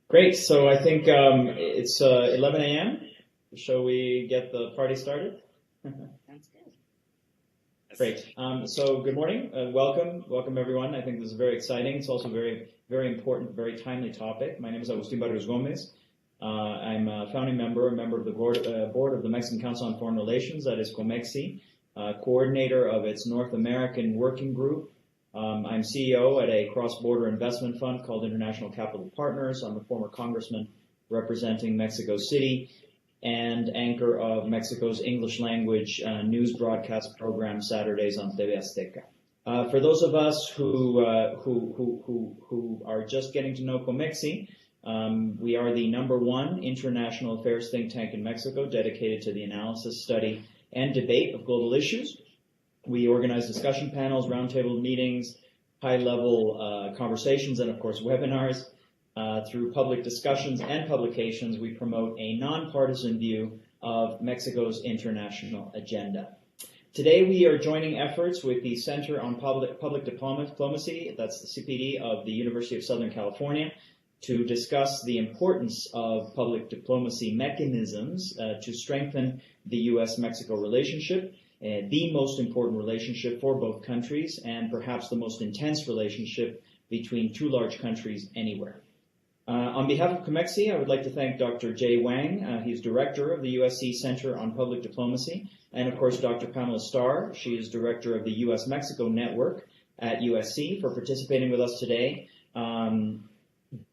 Great. So I think it's 11 a.m. Shall we get the party started? Sounds good. Great. So good morning. Welcome everyone. I think this is very exciting. It's also very important, very timely topic. My name is Augustín Barrios Gómez. I'm a founding member, of the board of the Mexican Council on Foreign Relations, that is COMEXI, coordinator of its North American working group. I'm CEO at a cross-border investment fund called International Capital Partners. I'm a former congressman representing Mexico City and anchor of Mexico's English language news broadcast program Saturdays on TV Azteca. For those of us who are just getting to know COMEXI, we are the #1 international affairs think tank in Mexico dedicated to the analysis, study, and debate of global issues. We organize discussion panels, roundtable meetings, high-level conversations, and of course webinars. Through public discussions and publications, we promote a nonpartisan view of Mexico's international agenda. Today we are joining efforts with the Center on Public Diplomacy, that's the CPD of the University of Southern California, to discuss the importance of public diplomacy mechanisms to strengthen the U.S. Mexico relationship, the most important relationship for both countries and perhaps the most intense relationship between two large countries anywhere. On behalf of COMEXI, I would like to thank Dr. Jay Wang. He's director of the USC Center on Public Diplomacy, and of course Dr. Pamela Starr. She is director of the U.S. Mexico Network at USC, for participating with us today.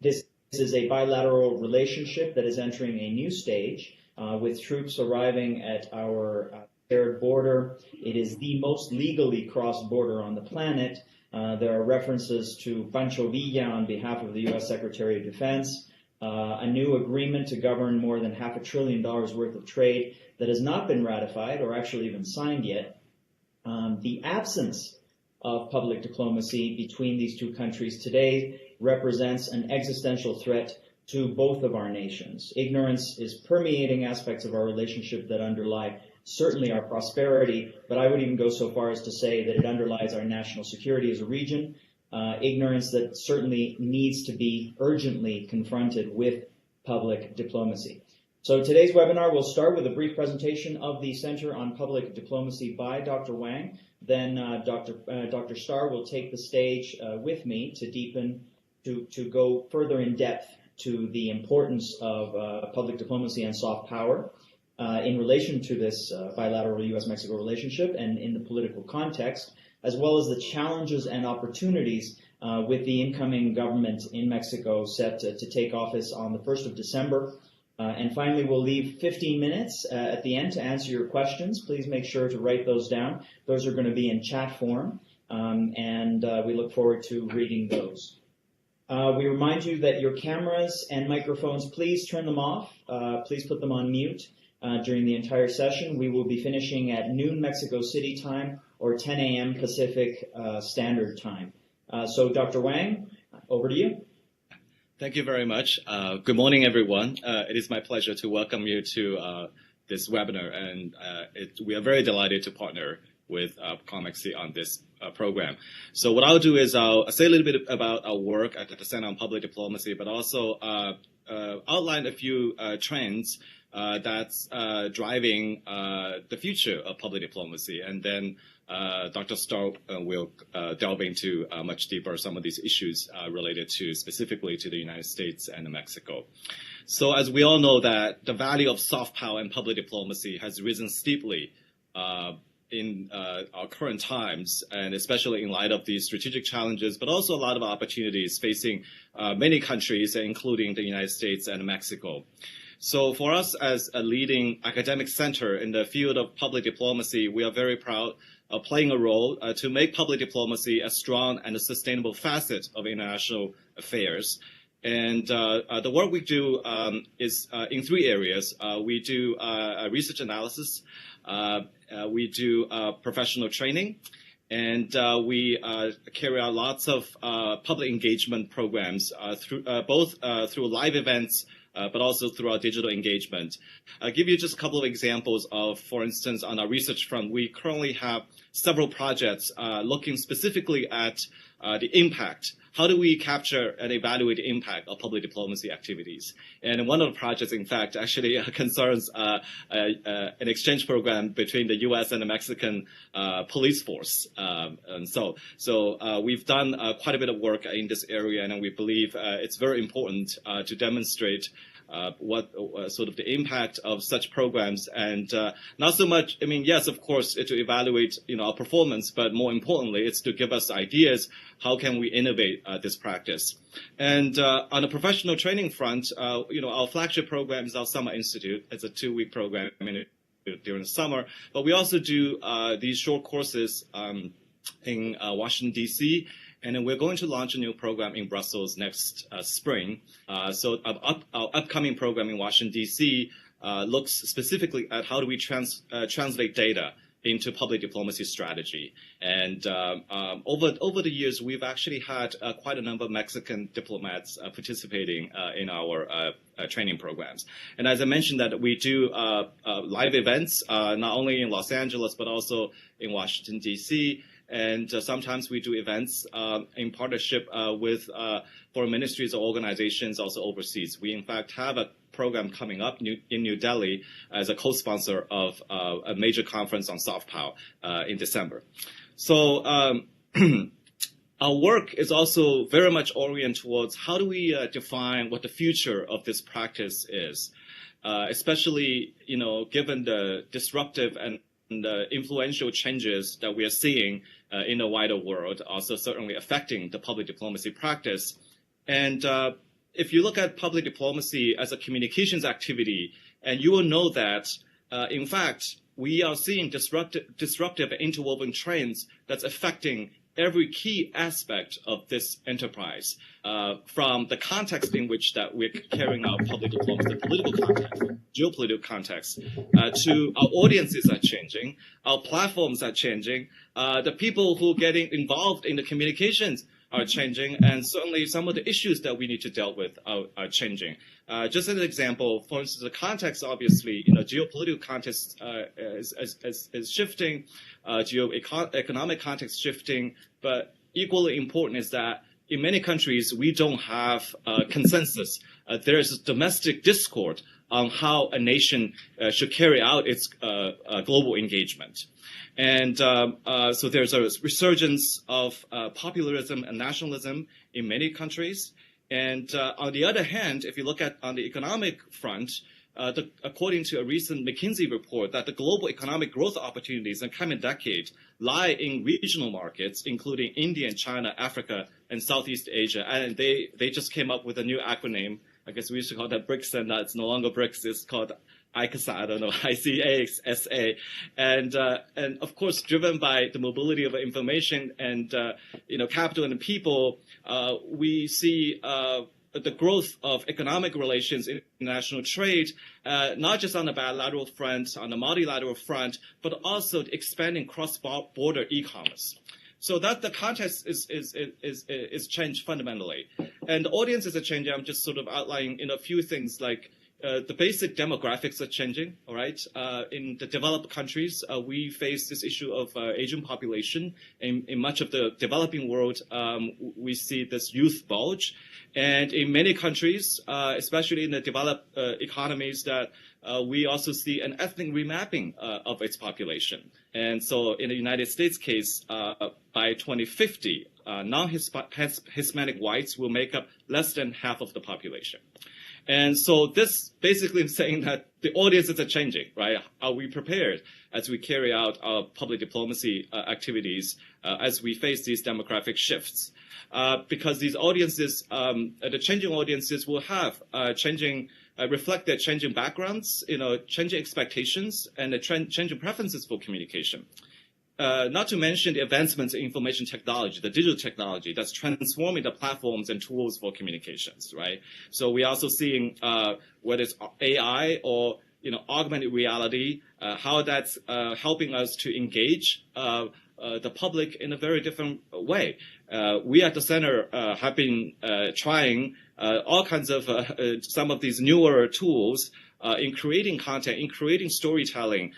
This is a bilateral relationship that is entering a new stage with troops arriving at our shared border. It is the most legally crossed border on the planet. There are references to Pancho Villa on behalf of the U.S. Secretary of Defense, a new agreement to govern more than $500 billion worth of trade that has not been ratified or actually even signed yet. The absence of public diplomacy between these two countries today represents an existential threat to both of our nations. Ignorance is permeating aspects of our relationship that underlie certainly our prosperity, but I would even go so far as to say that it underlies our national security as a region, ignorance that certainly needs to be urgently confronted with public diplomacy. So today's webinar will start with a brief presentation of the Center on Public Diplomacy by Dr. Wang. Then Dr. Starr will take the stage with me to go further in depth to the importance of public diplomacy and soft power in relation to this bilateral U.S.-Mexico relationship and in the political context, as well as the challenges and opportunities with the incoming government in Mexico set to take office on the 1st of December. And finally, we'll leave 15 minutes at the end to answer your questions. Please make sure to write those down. Those are going to be in chat form, and we look forward to reading those. We remind you that your cameras and microphones, please turn them off. Please put them on mute during the entire session. We will be finishing at noon Mexico City time or 10 a.m. Pacific Standard Time. So Dr. Wang, over to you. Thank you very much. Good morning, everyone. It is my pleasure to welcome you to this webinar, and we are very delighted to partner with COMEXI on this program. So what I'll do is I'll say a little bit about our work at the Center on Public Diplomacy, but also outline a few trends that's driving the future of public diplomacy. And then Dr. Starr will delve into much deeper some of these issues related to specifically to the United States and Mexico. So as we all know that the value of soft power and public diplomacy has risen steeply in our current times, and especially in light of these strategic challenges, but also a lot of opportunities facing many countries, including the United States and Mexico. So for us as a leading academic center in the field of public diplomacy, we are very proud of playing a role to make public diplomacy a strong and a sustainable facet of international affairs. And the work we do is in three areas. We do research analysis, we do professional training, and we carry out lots of public engagement programs both through live events, but also through our digital engagement. I'll give you just a couple of examples of, for instance, on our research front, we currently have several projects looking specifically at the impact how do we capture and evaluate the impact of public diplomacy activities? And one of the projects, in fact, actually concerns an exchange program between the U.S. and the Mexican police force. And so we've done quite a bit of work in this area, and we believe it's very important to demonstrate what sort of the impact of such programs, and not so much, I mean, yes, of course, to evaluate, our performance, but more importantly, it's to give us ideas, how can we innovate this practice. And on the professional training front, our flagship program is our Summer Institute. It's a 2-week program during the summer, but we also do these short courses in Washington, D.C., and then we're going to launch a new program in Brussels next spring. So our upcoming program in Washington, D.C. Looks specifically at how do we translate data into public diplomacy strategy. And over the years, we've actually had quite a number of Mexican diplomats participating in our training programs. And as I mentioned, that we do live events, not only in Los Angeles, but also in Washington, D.C., and sometimes we do events in partnership with foreign ministries or organizations also overseas. We, in fact, have a program coming up in New Delhi as a co-sponsor of a major conference on soft power in December. So our work is also very more oriented towards how do we define what the future of this practice is, especially, given the disruptive and the influential changes that we are seeing in the wider world, also certainly affecting the public diplomacy practice. And if you look at public diplomacy as a communications activity, and you will know that, in fact, we are seeing disruptive and interwoven trends that's affecting every key aspect of this enterprise, from the context in which that we're carrying out public diplomacy, the political context, geopolitical context, to our audiences are changing, our platforms are changing, the people who are getting involved in the communications are changing, and certainly some of the issues that we need to deal with are changing. Just as an example, for instance, the context, obviously, geopolitical context is shifting, economic context shifting, but equally important is that in many countries, we don't have consensus. There is domestic discord on how a nation should carry out its global engagement. And so there's a resurgence of populism and nationalism in many countries. And on the other hand, if you look at on the economic front, according to a recent McKinsey report, that the global economic growth opportunities in the coming decade lie in regional markets, including India and China, Africa, and Southeast Asia. And they just came up with a new acronym. I guess we used to call that BRICS, and it's no longer BRICS. It's called ICASA, I don't know, ICASA. And of course, driven by the mobility of information and, capital and people, we see the growth of economic relations, international trade, not just on the bilateral front, on the multilateral front, but also expanding cross-border e-commerce. So that the context is changed fundamentally. And the audiences are changing. I'm just sort of outlining a few things like the basic demographics are changing, all right? In the developed countries, we face this issue of Asian population. In much of the developing world, we see this youth bulge. And in many countries, especially in the developed economies, that we also see an ethnic remapping of its population. And so in the United States case, by 2050, non-Hispanic whites will make up less than half of the population. And so this basically is saying that the audiences are changing, right? Are we prepared as we carry out our public diplomacy activities as we face these demographic shifts? Because these audiences, the changing audiences will have reflect their changing backgrounds, changing expectations, and the changing preferences for communication. Not to mention the advancements in information technology, the digital technology that's transforming the platforms and tools for communications, right? So we're also seeing whether it's AI or augmented reality, how that's helping us to engage the public in a very different way. We at the center have been trying all kinds of some of these newer tools in creating content, in creating storytelling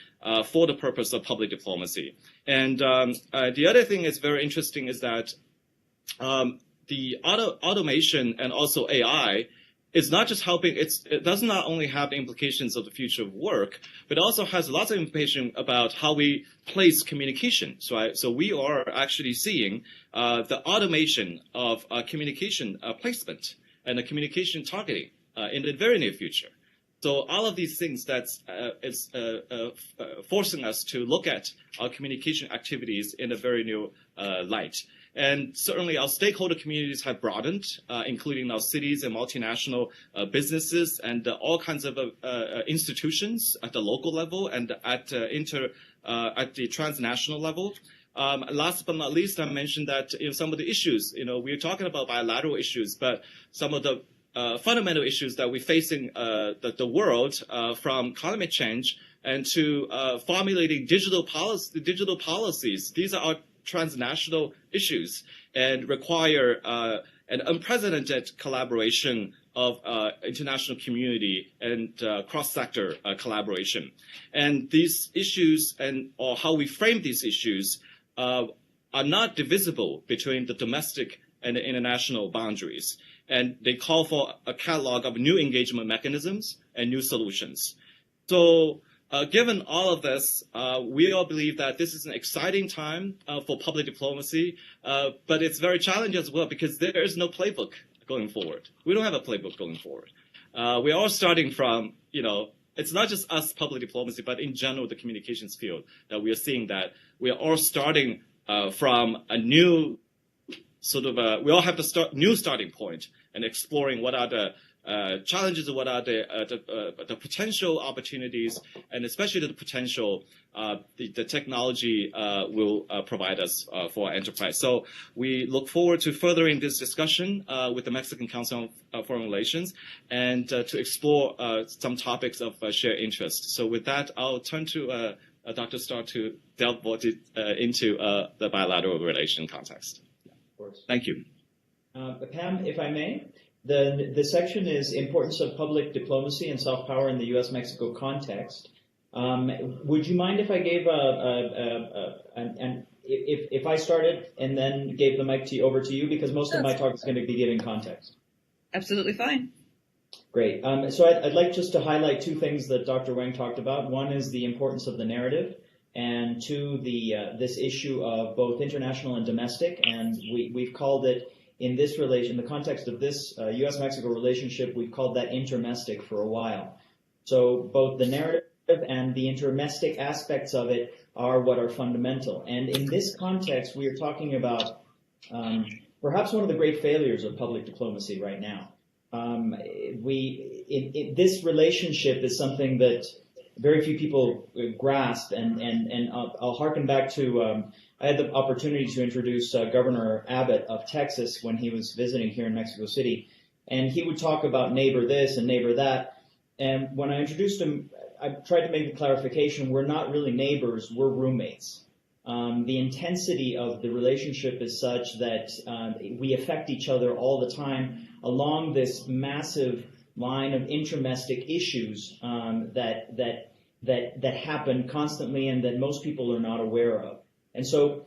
for the purpose of public diplomacy. And the other thing that's very interesting is that the automation and also AI is not just helping, it does not only have the implications of the future of work, but also has lots of information about how we place communication. So we are actually seeing the automation of communication placement and the communication targeting in the very near future. So all of these things is forcing us to look at our communication activities in a very new light. And certainly our stakeholder communities have broadened, including our cities and multinational businesses and all kinds of institutions at the local level and at the transnational level. Last but not least, I mentioned that some of the issues, we're talking about bilateral issues, but some of the fundamental issues that we're facing the world, from climate change and to formulating digital policies. These are our transnational issues and require an unprecedented collaboration of international community and cross-sector collaboration. And these issues or how we frame these issues are not divisible between the domestic and the international boundaries. And they call for a catalog of new engagement mechanisms and new solutions. So given all of this, we all believe that this is an exciting time for public diplomacy, but it's very challenging as well because there is no playbook going forward. We don't have a playbook going forward. We are starting from, it's not just us public diplomacy, but in general the communications field that we are seeing that we are all starting from a new we all have to new starting point and exploring what are the challenges, what are the potential opportunities, and especially the potential the technology will provide us for enterprise. So we look forward to furthering this discussion with the Mexican Council of Foreign Relations and to explore some topics of shared interest. So with that, I'll turn to Dr. Starr to delve more into the bilateral relation context. Of course. Thank you. Pam, if I may, the section is Importance of Public Diplomacy and Soft Power in the U.S. Mexico Context. Would you mind if I gave if I started and then gave the mic over to you, because most of my talk is going to be giving context? Absolutely fine. Great. So I'd like just to highlight two things that Dr. Wang talked about. One is the importance of the narrative, and two, this issue of both international and domestic. And we've called it, in this relation, the context of this U.S.-Mexico relationship, we've called that intermestic for a while. So both the narrative and the intermestic aspects of it are what are fundamental. And in this context, we are talking about perhaps one of the great failures of public diplomacy right now. This relationship is something that very few people grasp, and I'll harken back to, I had the opportunity to introduce Governor Abbott of Texas when he was visiting here in Mexico City, and he would talk about neighbor this and neighbor that, and when I introduced him, I tried to make the clarification, we're not really neighbors, we're roommates. The intensity of the relationship is such that we affect each other all the time along this massive line of intermestic issues that happen constantly and that most people are not aware of. And so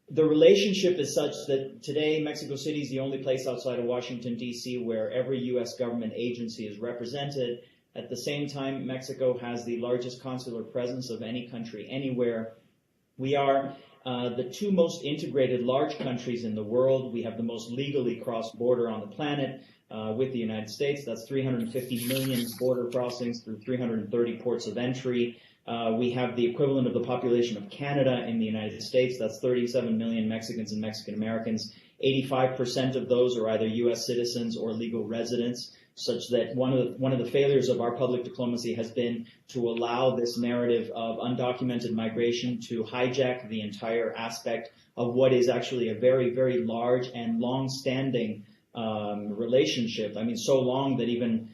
the relationship is such that today Mexico City is the only place outside of Washington, D.C. where every U.S. government agency is represented. At the same time, Mexico has the largest consular presence of any country anywhere. We are the two most integrated large countries in the world. We have the most legally crossed border on the planet with the United States. That's 350 million border crossings through 330 ports of entry. We have the equivalent of the population of Canada in the United States. That's 37 million Mexicans and Mexican Americans. 85% of those are either U.S. citizens or legal residents, such that one of the failures of our public diplomacy has been to allow this narrative of undocumented migration to hijack the entire aspect of what is actually a very, very large and long-standing relationship. I mean, so long that even,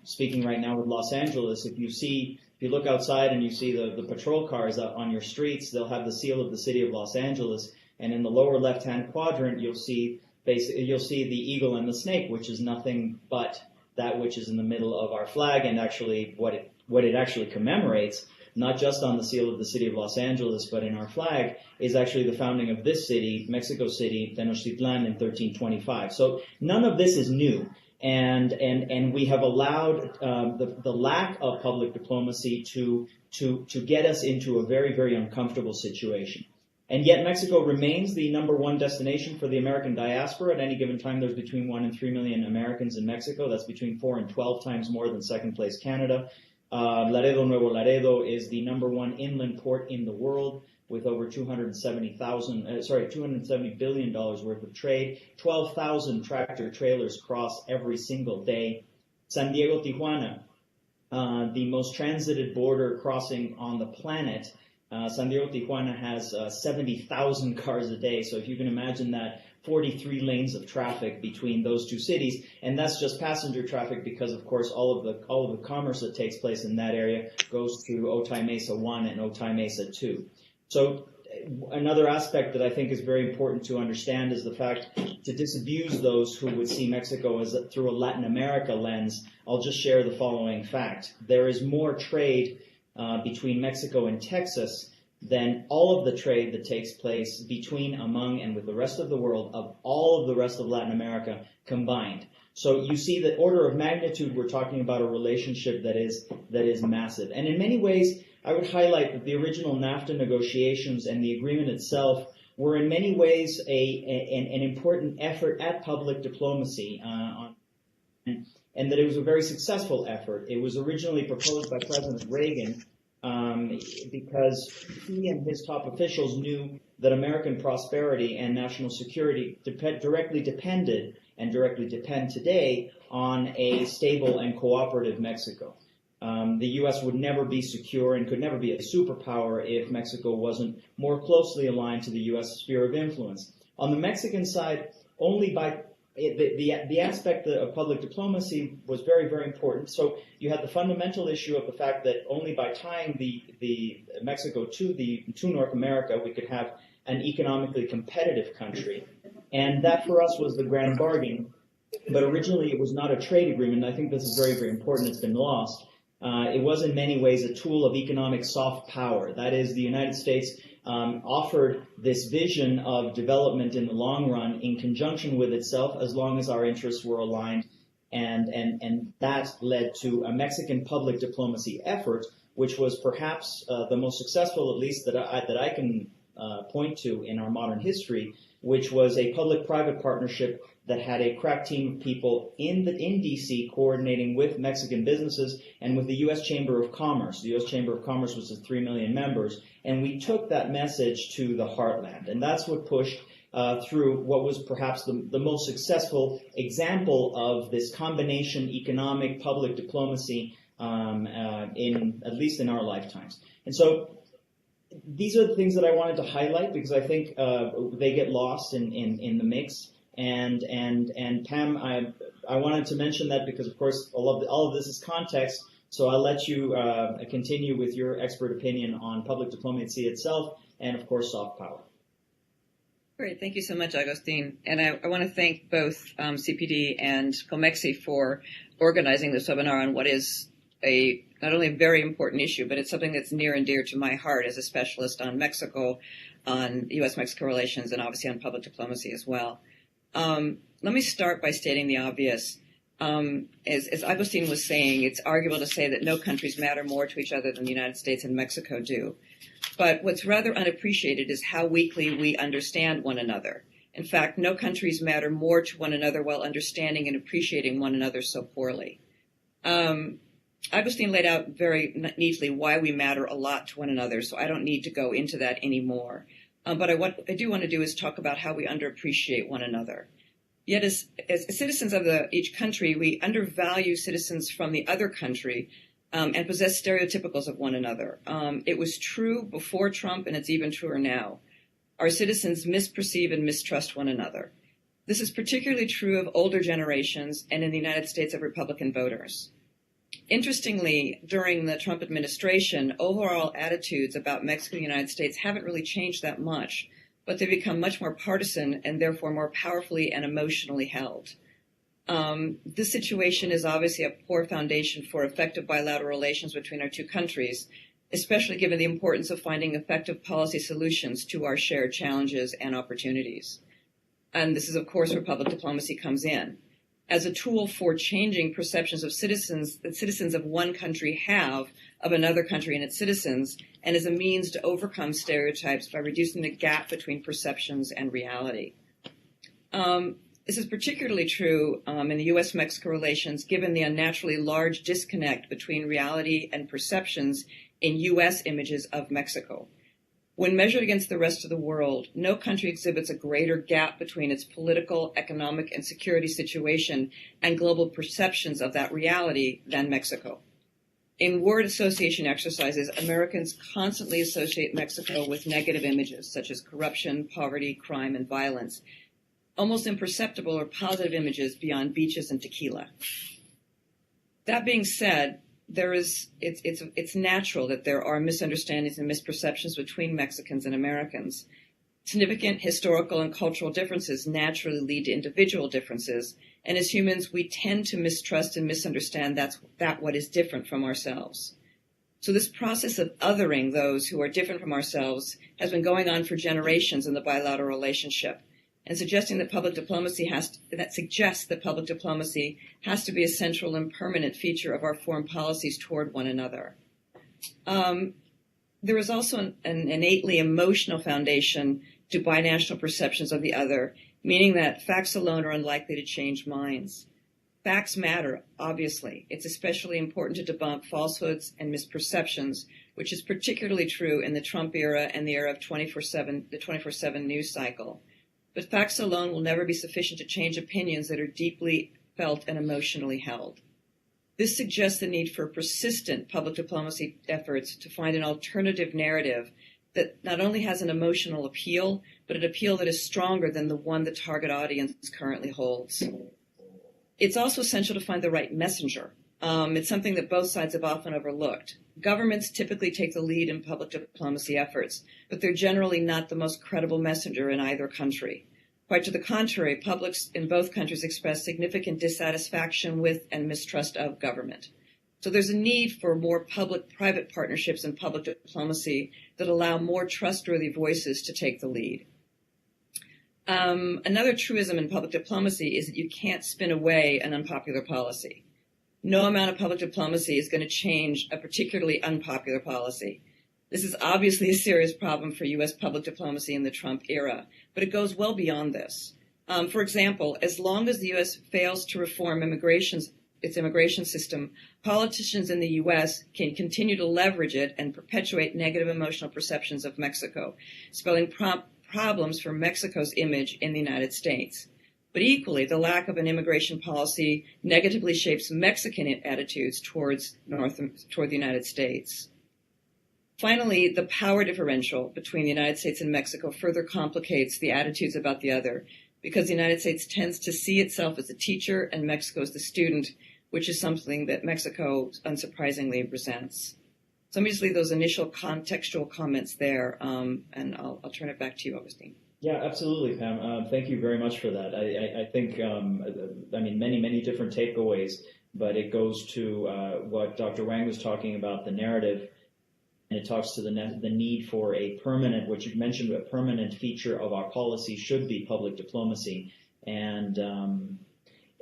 speaking right now with Los Angeles, if you look outside and you see the patrol cars out on your streets, they'll have the seal of the city of Los Angeles, and in the lower left-hand quadrant, you'll see the eagle and the snake, which is nothing but that which is in the middle of our flag, and actually what it actually commemorates. not just on the seal of the city of Los Angeles, but in our flag, is actually the founding of this city, Mexico City, Tenochtitlan, in 1325. So none of this is new. And we have allowed the lack of public diplomacy to get us into a very, very uncomfortable situation. And yet Mexico remains the #1 destination for the American diaspora. At any given time, there's between 1 and 3 million Americans in Mexico. That's between 4 and 12 times more than second place Canada. Nuevo Laredo is the #1 inland port in the world with over $270 billion worth of trade. 12,000 tractor trailers cross every single day. San Diego, Tijuana, the most transited border crossing on the planet. San Diego, Tijuana has 70,000 cars a day. So if you can imagine that, 43 lanes of traffic between those two cities, and that's just passenger traffic because, of course, all of the commerce that takes place in that area goes through Otay Mesa 1 and Otay Mesa 2. So another aspect that I think is very important to understand is the fact, to disabuse those who would see Mexico as through a Latin America lens, I'll just share the following fact. There is more trade between Mexico and Texas than all of the trade that takes place between, among, and with the rest of the world of all of the rest of Latin America combined. So you see that order of magnitude, we're talking about a relationship that is massive. And in many ways, I would highlight that the original NAFTA negotiations and the agreement itself were in many ways an important effort at public diplomacy, and that it was a very successful effort. It was originally proposed by President Reagan because he and his top officials knew that American prosperity and national security directly depended and directly depend today on a stable and cooperative Mexico. The U.S. would never be secure and could never be a superpower if Mexico wasn't more closely aligned to the U.S. sphere of influence. On the Mexican side, only by the aspect of public diplomacy was very, very important. So you had the fundamental issue of the fact that only by tying the Mexico to North America, we could have an economically competitive country. And that for us was the grand bargain. But originally it was not a trade agreement. I think this is very, very important. It's been lost. It was in many ways a tool of economic soft power. That is, the United States offered this vision of development in the long run in conjunction with itself, as long as our interests were aligned. And that led to a Mexican public diplomacy effort, which was perhaps the most successful, at least that I can point to in our modern history, which was a public-private partnership that had a crack team of people in D.C. coordinating with Mexican businesses and with the U.S. Chamber of Commerce. The U.S. Chamber of Commerce was 3 million members, and we took that message to the Heartland, and that's what pushed through what was perhaps the most successful example of this combination economic public diplomacy at least in our lifetimes. And so these are the things that I wanted to highlight because I think they get lost in the mix. And Pam, I wanted to mention that because, of course, all of this is context. So I'll let you continue with your expert opinion on public diplomacy itself and, of course, soft power. Great. Thank you so much, Augustín. And I want to thank both CPD and COMEXI for organizing this webinar on what is not only a very important issue, but it's something that's near and dear to my heart as a specialist on Mexico, on U.S. Mexico relations, and obviously on public diplomacy as well. Let me start by stating the obvious. As Augustín was saying, it's arguable to say that no countries matter more to each other than the United States and Mexico do. But what's rather unappreciated is how weakly we understand one another. In fact, no countries matter more to one another while understanding and appreciating one another so poorly. Augustín laid out very neatly why we matter a lot to one another, so I don't need to go into that anymore. But what I do want to do is talk about how we underappreciate one another. Yet as citizens of each country, we undervalue citizens from the other country and possess stereotypicals of one another. It was true before Trump, and it's even truer now. Our citizens misperceive and mistrust one another. This is particularly true of older generations and in the United States of Republican voters. Interestingly, during the Trump administration, overall attitudes about Mexico and the United States haven't really changed that much, but they've become much more partisan and therefore more powerfully and emotionally held. This situation is obviously a poor foundation for effective bilateral relations between our two countries, especially given the importance of finding effective policy solutions to our shared challenges and opportunities. And this is, of course, where public diplomacy comes in. As a tool for changing perceptions of citizens that citizens of one country have of another country and its citizens, and as a means to overcome stereotypes by reducing the gap between perceptions and reality. This is particularly true in the U.S. Mexico relations, given the unnaturally large disconnect between reality and perceptions in U.S. images of Mexico. When measured against the rest of the world, no country exhibits a greater gap between its political, economic, and security situation and global perceptions of that reality than Mexico. In word association exercises, Americans constantly associate Mexico with negative images such as corruption, poverty, crime, and violence, almost imperceptible or positive images beyond beaches and tequila. That being said, it's natural that there are misunderstandings and misperceptions between Mexicans and Americans. Significant historical and cultural differences naturally lead to individual differences, and as humans, we tend to mistrust and misunderstand what is different from ourselves. So this process of othering those who are different from ourselves has been going on for generations in the bilateral relationship, and suggesting that public diplomacy suggests that public diplomacy has to be a central and permanent feature of our foreign policies toward one another. There is also an innately emotional foundation to binational perceptions of the other, meaning that facts alone are unlikely to change minds. Facts matter, obviously. It's especially important to debunk falsehoods and misperceptions, which is particularly true in the Trump era and the era of the 24/7 news cycle. But facts alone will never be sufficient to change opinions that are deeply felt and emotionally held. This suggests the need for persistent public diplomacy efforts to find an alternative narrative that not only has an emotional appeal, but an appeal that is stronger than the one the target audience currently holds. It's also essential to find the right messenger. It's something that both sides have often overlooked. Governments typically take the lead in public diplomacy efforts, but they're generally not the most credible messenger in either country. Quite to the contrary, publics in both countries express significant dissatisfaction with and mistrust of government. So there's a need for more public-private partnerships in public diplomacy that allow more trustworthy voices to take the lead. Another truism in public diplomacy is that you can't spin away an unpopular policy. No amount of public diplomacy is going to change a particularly unpopular policy. This is obviously a serious problem for U.S. public diplomacy in the Trump era, but it goes well beyond this. For example, as long as the U.S. fails to reform its immigration system, politicians in the U.S. can continue to leverage it and perpetuate negative emotional perceptions of Mexico, spelling problems for Mexico's image in the United States. But equally, the lack of an immigration policy negatively shapes Mexican attitudes toward the United States. Finally, the power differential between the United States and Mexico further complicates the attitudes about the other, because the United States tends to see itself as the teacher and Mexico as the student, which is something that Mexico unsurprisingly resents. So let me just leave those initial contextual comments there, and I'll turn it back to you, Augustín. Yeah, absolutely, Pam. Thank you very much for that. I think, many different takeaways, but it goes to what Dr. Wang was talking about, the narrative, and it talks to the need for a permanent, what you mentioned, a permanent feature of our policy should be public diplomacy. And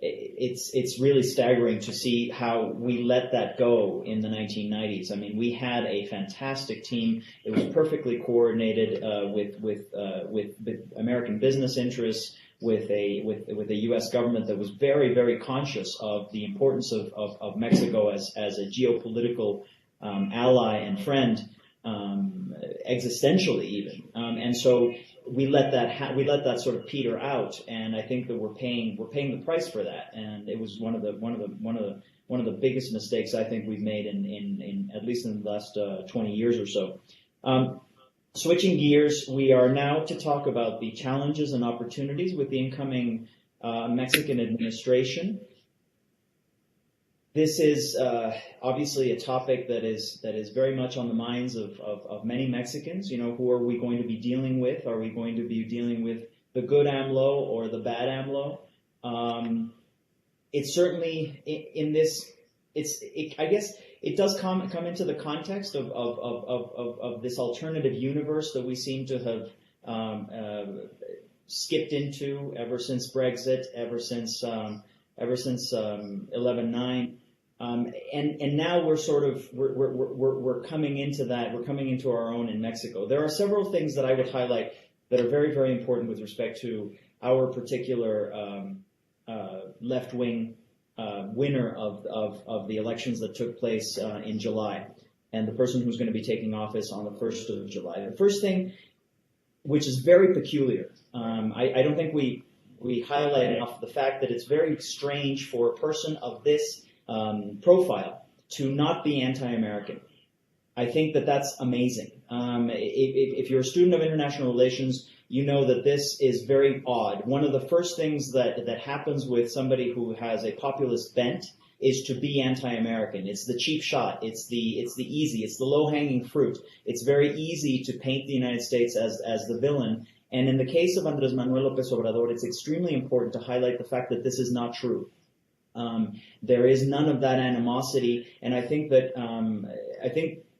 it's really staggering to see how we let that go in the 1990s. I mean, we had a fantastic team. It was perfectly coordinated with American business interests, with a U.S. government that was very, very conscious of the importance of Mexico as a geopolitical ally and friend, existentially even. And so we let that sort of peter out, and I think that we're paying the price for that. And it was one of the biggest mistakes I think we've made in at least in the last 20 years or so. Switching gears, we are now to talk about the challenges and opportunities with the incoming Mexican administration. This is obviously a topic that is very much on the minds of many Mexicans. You know, who are we going to be dealing with? Are we going to be dealing with the good AMLO or the bad AMLO? It's certainly in this. I guess it does come into the context of this alternative universe that we seem to have skipped into ever since Brexit, ever since 11/9. And now we're coming into that. We're coming into our own in Mexico. There are several things that I would highlight that are very, very important with respect to our particular left-wing winner of the elections that took place in July, and the person who's going to be taking office on the 1st of July. The first thing, which is very peculiar, I don't think we highlight enough the fact that it's very strange for a person of this profile to not be anti-American. I think that that's amazing. If you're a student of international relations, you know that this is very odd. One of the first things that happens with somebody who has a populist bent is to be anti-American. It's the cheap shot. It's the easy. It's the low-hanging fruit. It's very easy to paint the United States as the villain. And in the case of Andrés Manuel López Obrador, it's extremely important to highlight the fact that this is not true. There is none of that animosity, and I think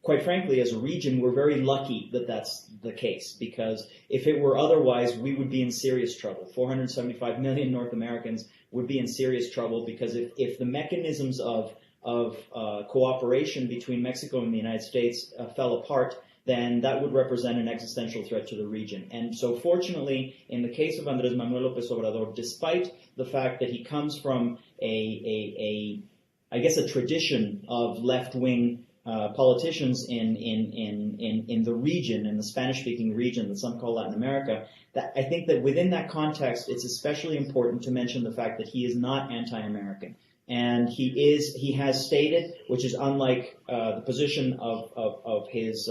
quite frankly, as a region, we're very lucky that that's the case, because if it were otherwise, we would be in serious trouble. 475 million North Americans would be in serious trouble, because if the mechanisms of cooperation between Mexico and the United States fell apart, then that would represent an existential threat to the region. And so fortunately, in the case of Andrés Manuel López Obrador, despite the fact that he comes from a tradition of left-wing politicians in the region, in the Spanish-speaking region that some call Latin America, that I think that within that context, it's especially important to mention the fact that he is not anti-American. And he has stated, which is unlike the position of his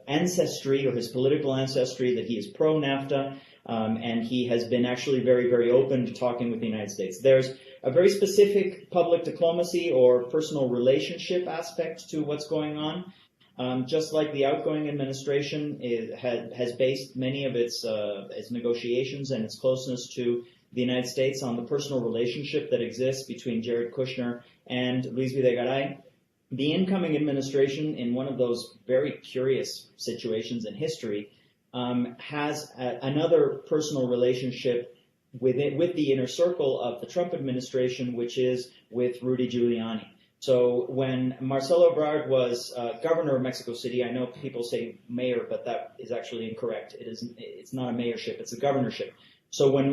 ancestry or his political ancestry, that he is pro-NAFTA, and he has been actually very, very open to talking with the United States. There's a very specific public diplomacy or personal relationship aspect to what's going on. Just like the outgoing administration has based many of its negotiations and its closeness to the United States on the personal relationship that exists between Jared Kushner and Luis Videgaray. The incoming administration, in one of those very curious situations in history, has another personal relationship with the inner circle of the Trump administration, which is with Rudy Giuliani. So when Marcelo Ebrard was governor of Mexico City, I know people say mayor, but that is actually incorrect. It's not a mayorship, it's a governorship. So when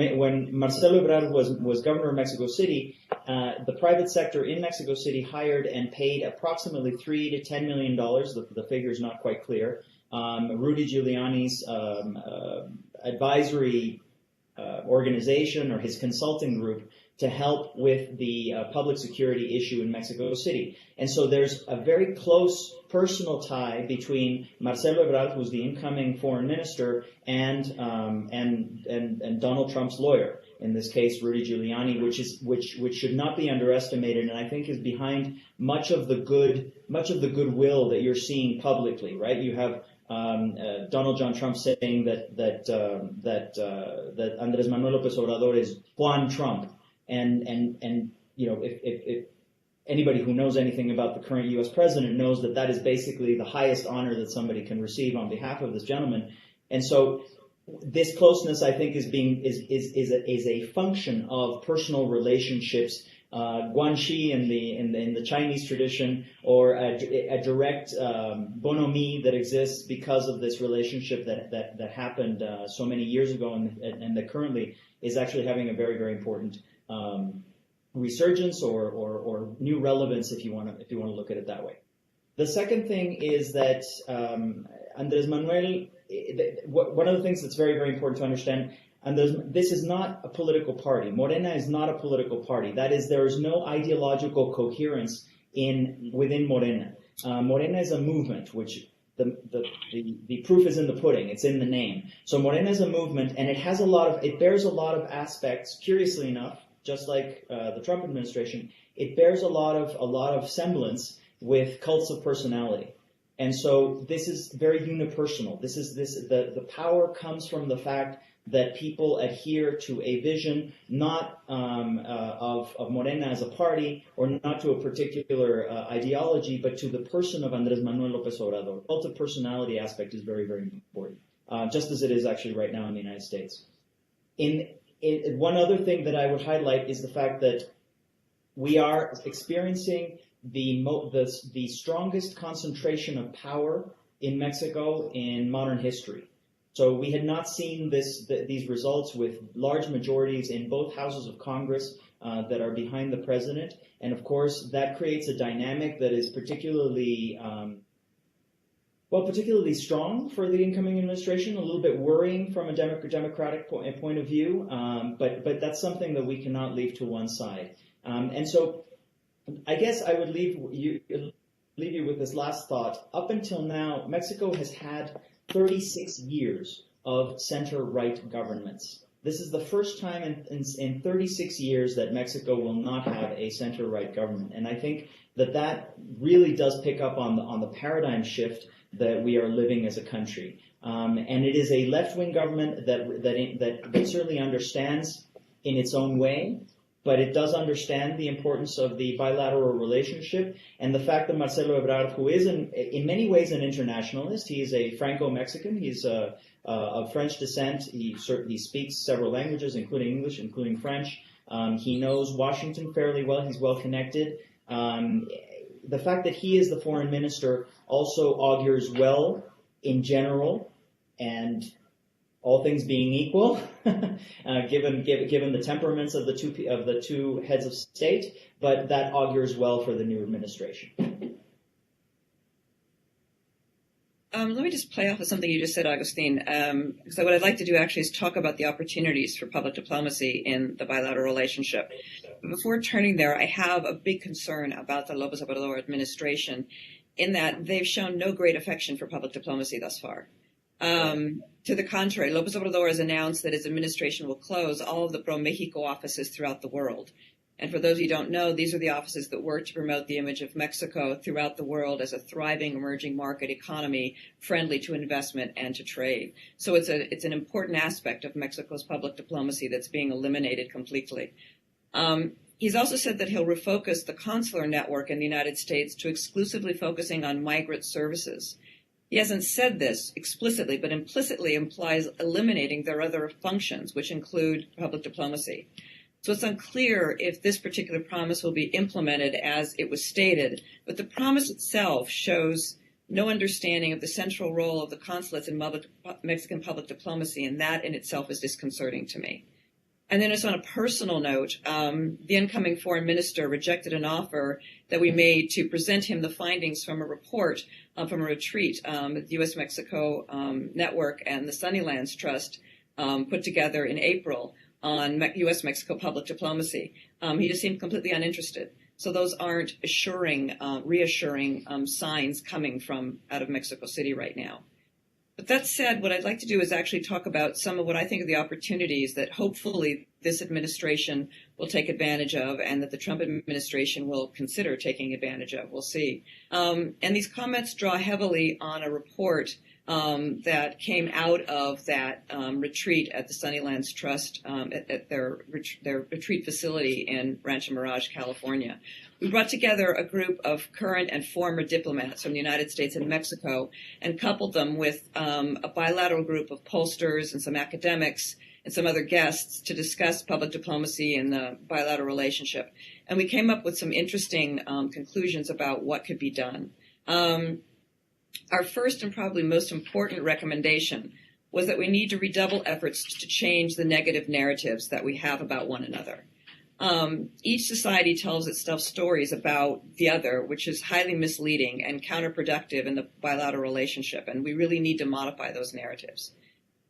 Marcelo Ebrard was governor of Mexico City, the private sector in Mexico City hired and paid approximately $3 to $10 million. The figure is not quite clear. Rudy Giuliani's advisory organization, or his consulting group, to help with the public security issue in Mexico City. And so there's a very close personal tie between Marcelo Ebrard, who's the incoming foreign minister, and Donald Trump's lawyer, in this case Rudy Giuliani, which should not be underestimated, and I think is behind much of the goodwill that you're seeing publicly. Right? You have Donald John Trump saying that Andrés Manuel López Obrador is Juan Trump. And you know, if anybody who knows anything about the current U.S. president knows that is basically the highest honor that somebody can receive on behalf of this gentleman. And so this closeness, I think, is a function of personal relationships, guanxi in the Chinese tradition, or a direct bonhomie that exists because of this relationship that happened so many years ago, and that currently is actually having a very, very important resurgence or new relevance, if you want to look at it that way. The second thing is that Andrés Manuel. One of the things that's very, very important to understand, and this is not a political party. Morena is not a political party. That is, there is no ideological coherence within Morena. Morena is a movement, which the proof is in the pudding. It's in the name. So Morena is a movement, and it bears a lot of aspects. Curiously enough, just like the Trump administration, it bears a lot of semblance with cults of personality. And so this is very unipersonal. The power comes from the fact that people adhere to a vision not of Morena as a party or not to a particular ideology, but to the person of Andrés Manuel López Obrador. The cult of personality aspect is very, very important, just as it is actually right now in the United States. One other thing that I would highlight is the fact that we are experiencing the strongest concentration of power in Mexico in modern history. So we had not seen these results with large majorities in both houses of Congress that are behind the president. And of course, that creates a dynamic that is particularly strong for the incoming administration, a little bit worrying from a democratic point of view. But that's something that we cannot leave to one side. And so I guess I would leave you with this last thought. Up until now, Mexico has had 36 years of center-right governments. This is the first time in 36 years that Mexico will not have a center-right government. And I think that really does pick up on the paradigm shift that we are living as a country. And it is a left-wing government that certainly understands in its own way, but it does understand the importance of the bilateral relationship and the fact that Marcelo Ebrard, who is in many ways an internationalist, he is a Franco-Mexican, he's of French descent, he speaks several languages, including English, including French. He knows Washington fairly well, he's well connected. The fact that he is the foreign minister also augurs well in general, and all things being equal, given the temperaments of the two heads of state, but that augurs well for the new administration. Let me just play off of something you just said, Augustine. So what I'd like to do actually is talk about the opportunities for public diplomacy in the bilateral relationship. But before turning there, I have a big concern about the López Obrador administration in that they've shown no great affection for public diplomacy thus far. To the contrary, López Obrador has announced that his administration will close all of the pro-Mexico offices throughout the world. And for those of you who don't know, these are the offices that work to promote the image of Mexico throughout the world as a thriving emerging market economy friendly to investment and to trade. So it's an important aspect of Mexico's public diplomacy that's being eliminated completely. He's also said that he'll refocus the consular network in the United States to exclusively focusing on migrant services. He hasn't said this explicitly, but implicitly implies eliminating their other functions, which include public diplomacy. So it's unclear if this particular promise will be implemented as it was stated, but the promise itself shows no understanding of the central role of the consulates in Mexican public diplomacy, and that in itself is disconcerting to me. And then just on a personal note, the incoming foreign minister rejected an offer that we made to present him the findings from a report from a retreat at the U.S. Mexico Network and the Sunnylands Trust put together in April on U.S. Mexico public diplomacy. He just seemed completely uninterested. So those aren't reassuring signs coming from out of Mexico City right now. But that said, what I'd like to do is actually talk about some of what I think are the opportunities that hopefully this administration will take advantage of and that the Trump administration will consider taking advantage of. We'll see. And these comments draw heavily on a report that came out of that retreat at the Sunnylands Trust at their retreat facility in Rancho Mirage, California. We brought together a group of current and former diplomats from the United States and Mexico and coupled them with a bilateral group of pollsters and some academics and some other guests to discuss public diplomacy and the bilateral relationship. And we came up with some interesting conclusions about what could be done. Our first and probably most important recommendation was that we need to redouble efforts to change the negative narratives that we have about one another. Each society tells itself stories about the other, which is highly misleading and counterproductive in the bilateral relationship, and we really need to modify those narratives.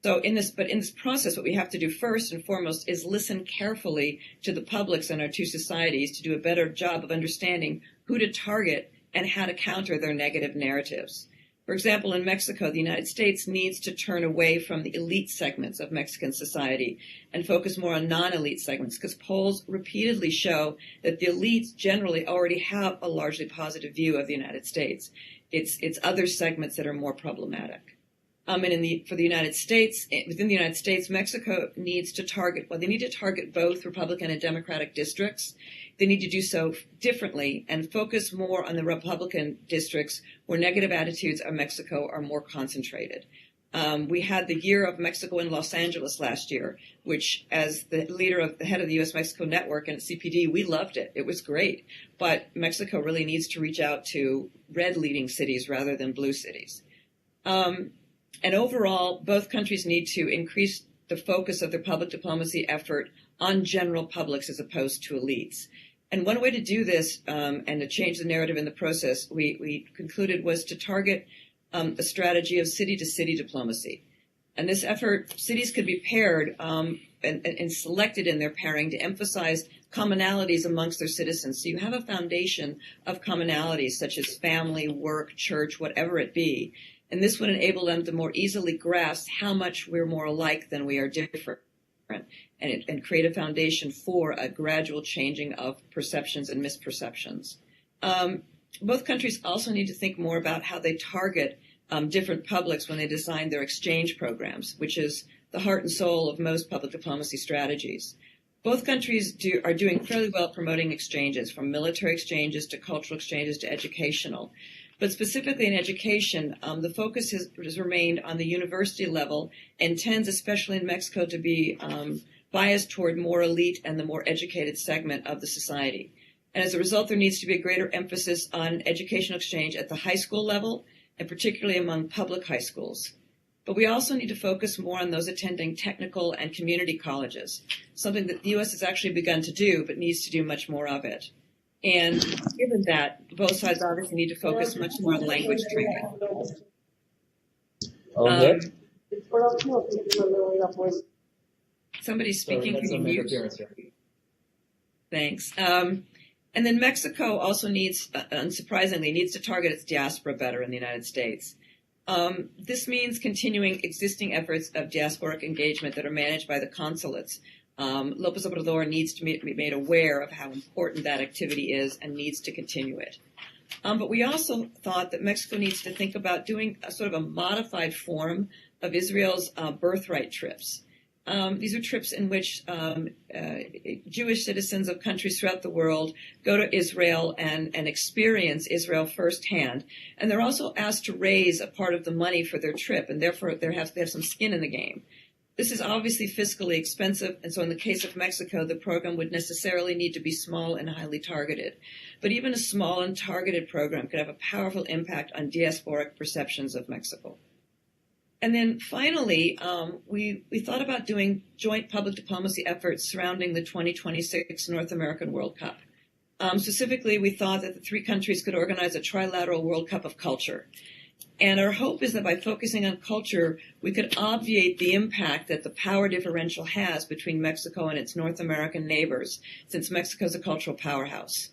So in this process, what we have to do first and foremost is listen carefully to the publics in our two societies to do a better job of understanding who to target and how to counter their negative narratives. For example, in Mexico, the United States needs to turn away from the elite segments of Mexican society and focus more on non-elite segments, because polls repeatedly show that the elites generally already have a largely positive view of the United States. It's other segments that are more problematic. And for the United States, within the United States, Mexico needs to target, well, they need to target both Republican and Democratic districts. They need to do so differently and focus more on the Republican districts where negative attitudes of Mexico are more concentrated. We had the Year of Mexico in Los Angeles last year, which, as the head of the U.S. Mexico Network and at CPD, we loved it. It was great. But Mexico really needs to reach out to red leading cities rather than blue cities. And overall, both countries need to increase the focus of their public diplomacy effort on general publics as opposed to elites. And one way to do this and to change the narrative in the process, we concluded, was to target a strategy of city-to-city diplomacy. And this effort, cities could be paired and selected in their pairing to emphasize commonalities amongst their citizens. So you have a foundation of commonalities such as family, work, church, whatever it be. And this would enable them to more easily grasp how much we're more alike than we are different, and create a foundation for a gradual changing of perceptions and misperceptions. Both countries also need to think more about how they target different publics when they design their exchange programs, which is the heart and soul of most public diplomacy strategies. Both countries are doing fairly well promoting exchanges, from military exchanges to cultural exchanges to educational. But specifically in education, the focus has remained on the university level and tends, especially in Mexico, to be biased toward more elite and the more educated segment of the society. And as a result, there needs to be a greater emphasis on educational exchange at the high school level, and particularly among public high schools. But we also need to focus more on those attending technical and community colleges, something that the U.S. has actually begun to do, but needs to do much more of it. And given that, both sides obviously need to focus much more on language training. Somebody's speaking. Can you mute? Thanks. And then Mexico also needs, unsurprisingly, needs to target its diaspora better in the United States. This means continuing existing efforts of diasporic engagement that are managed by the consulates. López Obrador needs to be made aware of how important that activity is and needs to continue it. But we also thought that Mexico needs to think about doing a sort of a modified form of Israel's birthright trips. These are trips in which Jewish citizens of countries throughout the world go to Israel and experience Israel firsthand. And they're also asked to raise a part of the money for their trip, and therefore they have some skin in the game. This is obviously fiscally expensive, and so in the case of Mexico, the program would necessarily need to be small and highly targeted. But even a small and targeted program could have a powerful impact on diasporic perceptions of Mexico. And then finally, we thought about doing joint public diplomacy efforts surrounding the 2026 North American World Cup. Specifically, we thought that the three countries could organize a trilateral World Cup of culture. And our hope is that by focusing on culture, we could obviate the impact that the power differential has between Mexico and its North American neighbors, since Mexico is a cultural powerhouse.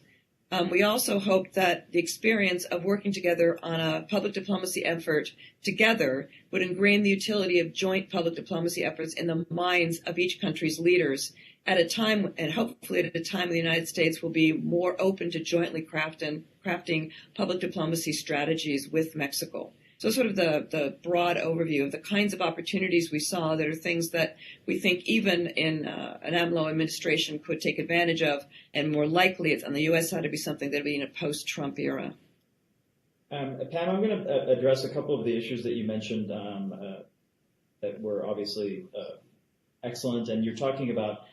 We also hope that the experience of working together on a public diplomacy effort together would ingrain the utility of joint public diplomacy efforts in the minds of each country's leaders at a time, and hopefully at a time when the United States will be more open to jointly crafting public diplomacy strategies with Mexico. So sort of the broad overview of the kinds of opportunities we saw that are things that we think even in an AMLO administration could take advantage of, and more likely it's on the U.S. side to be something that will be in a post-Trump era. Pam, I'm going to address a couple of the issues that you mentioned that were obviously excellent, and you're talking about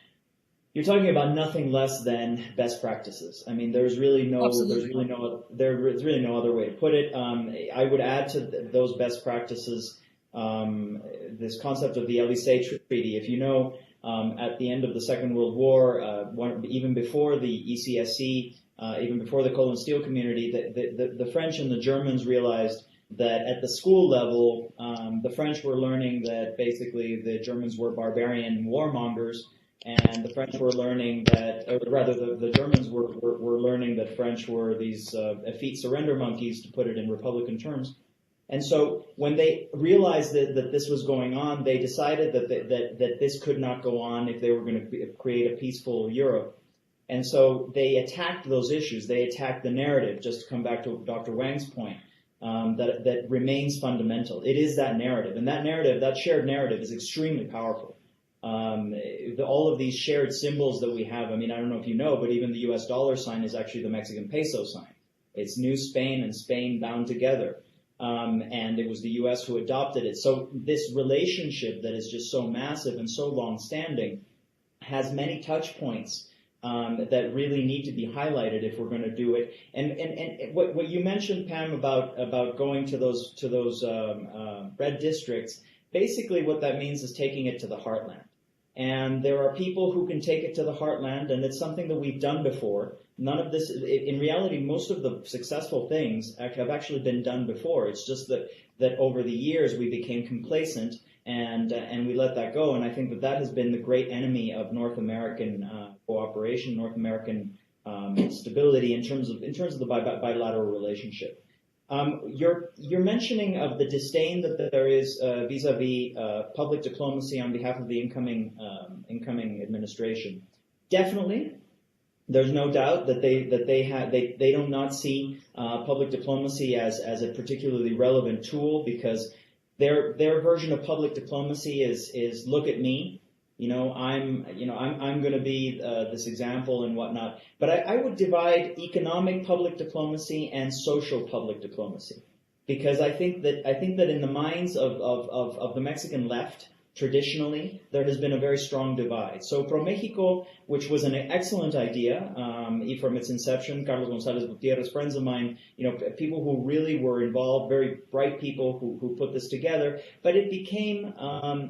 nothing less than best practices. I mean, there's really no other way to put it. I would add to those best practices this concept of the Élysée Treaty. If you know, at the end of the Second World War, even before the ECSC, even before the coal and steel community, the French and the Germans realized that at the school level, the French were learning that basically the Germans were barbarian warmongers, and the French were learning that, or rather the Germans were learning that French were these effete surrender monkeys, to put it in Republican terms. And so when they realized that this was going on, they decided that this could not go on if they were going to create a peaceful Europe. And so they attacked those issues. They attacked the narrative, just to come back to Dr. Wang's point. that remains fundamental. It is that narrative, and that narrative, that shared narrative, is extremely powerful. All of these shared symbols that we have. I mean, I don't know if you know, but even the U.S. dollar sign is actually the Mexican peso sign. It's New Spain and Spain bound together. And it was the U.S. who adopted it. So this relationship that is just so massive and so long-standing has many touch points that really need to be highlighted if we're going to do it. And what you mentioned, Pam, about going to those red districts, basically what that means is taking it to the heartland. And there are people who can take it to the heartland, and it's something that we've done before. None of this, in reality, most of the successful things have actually been done before. It's just that over the years we became complacent and we let that go. And I think that has been the great enemy of North American cooperation, North American stability in terms of the bilateral relationship. Your mentioning of the disdain that there is vis-a-vis public diplomacy on behalf of the incoming administration, definitely. There's no doubt that they do not see public diplomacy as a particularly relevant tool, because their version of public diplomacy is look at me. I'm going to be this example and whatnot. But I would divide economic public diplomacy and social public diplomacy, because I think that in the minds of the Mexican left, traditionally, there has been a very strong divide. So Pro Mexico, which was an excellent idea from its inception, Carlos González Gutiérrez, friends of mine, people who really were involved, very bright people who put this together, but it became,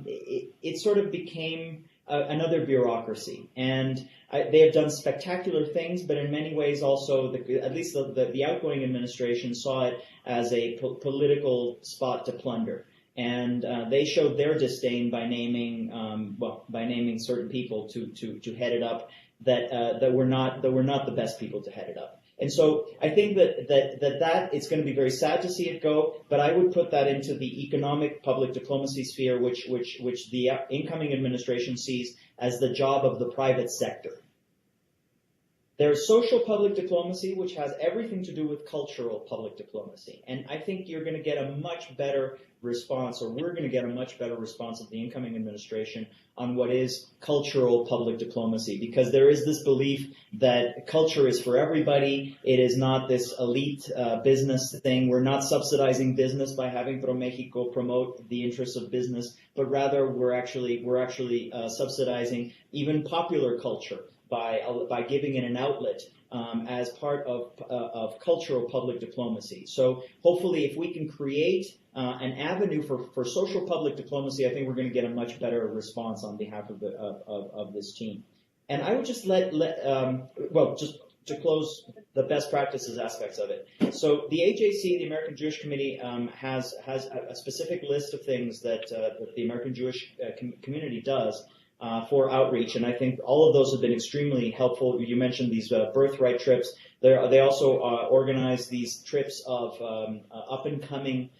it sort of became another bureaucracy. And they have done spectacular things, but in many ways also, at least the outgoing administration saw it as a political spot to plunder. And they showed their disdain by naming certain people to head it up that were not the best people to head it up. And so I think that it's going to be very sad to see it go, but I would put that into the economic public diplomacy sphere, which the incoming administration sees as the job of the private sector. There's social public diplomacy, which has everything to do with cultural public diplomacy. And I think you're going to get a much better response, or we're going to get a much better response of the incoming administration on what is cultural public diplomacy, because there is this belief that culture is for everybody. It is not this elite business thing. We're not subsidizing business by having Pro Mexico promote the interests of business, but rather we're actually subsidizing even popular culture by giving it an outlet as part of cultural public diplomacy. So hopefully, if we can create an avenue for social public diplomacy, I think we're going to get a much better response on behalf of this team. And I would just just to close, the best practices aspects of it. So the AJC, the American Jewish Committee, has a specific list of things that the American Jewish community does for outreach, and I think all of those have been extremely helpful. You mentioned these birthright trips. They also organize these trips of up-and-coming,